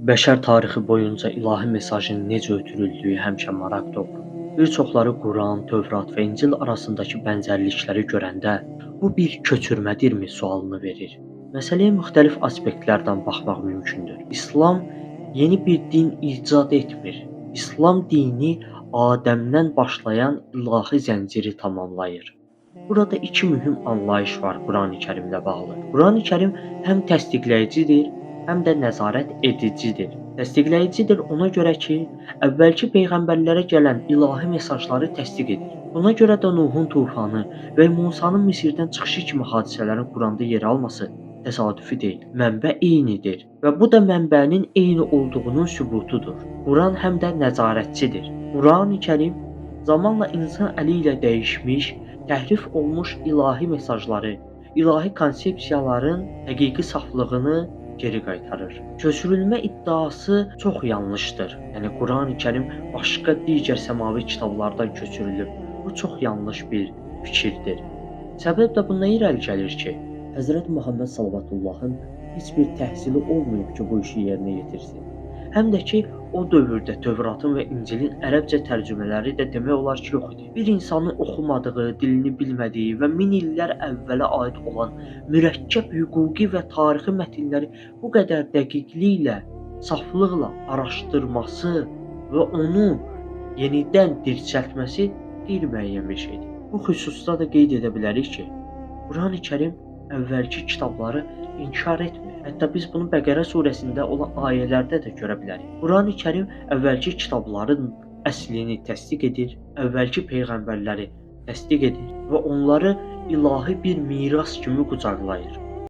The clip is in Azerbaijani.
Bəşər tarixi boyunca ilahi mesajın necə ötürüldüyü həmişə maraq doğurur. Bir çoxları Quran, Tövrat və İncil arasındakı bənzərlikləri görəndə bu bir köçürmədirmi sualını verir. Məsələyə müxtəlif aspektlərdən baxmaq mümkündür. İslam yeni bir din icad etmir. İslam dini Adəmdən başlayan ilahi zənciri tamamlayır. Burada iki mühüm anlayış var Qurani-Kərimlə bağlı. Qurani-Kərim həm təsdiqləyicidir, həm də nəzarət edicidir. Təsdiqləyicidir ona görə ki, əvvəlki peyğəmbərlərə gələn ilahi mesajları təsdiq edir. Buna görə də Nuhun tufanı və Musanın Misirdən çıxışı kimi hadisələrin Quranda yer alması təsadüfi deyil. Mənbə eynidir və bu da mənbənin eyni olduğunun sübutudur. Quran həm də nəzarətçidir. Qurani-Kərim zamanla insan əli ilə dəyişmiş, təhrif olmuş ilahi mesajları, ilahi konsepsiyaların həqiqi saflığını geri qaytarır. Köçürülmə iddiası çox yanlışdır. Yəni Qurani-Kərim başqa digər səmavi kitablardan köçürülüb. Bu çox yanlış bir fikirdir. Səbəb də bundan irəli gəlir ki, Həzrət Muhammed sallallahu heç bir təhsili olmayıb ki, bu işi yerinə yetirsin. Həm də ki, o dövrdə Tövratın və İncilin ərəbcə tərcümələri də demək olar ki, yox idi. Bir insanın oxumadığı, dilini bilmədiyi və min illər əvvələ aid olan mürəkkəb hüquqi və tarixi mətnləri bu qədər dəqiqliklə, saflıqla araşdırması və onu yenidən dirçəltməsi qeyri-müəyyən bir şeydir. Bu xüsusda da qeyd edə bilərik ki, Qurani-Kərim əvvəlki kitabları inkar etmir. Hətta biz bunu Bəqərə surəsində olan ayələrdə də görə bilərik. Qurani-Kərim əvvəlki kitabların əslini təsdiq edir, əvvəlki peyğəmbərləri təsdiq edir və onları ilahi bir miras kimi qucaqlayır.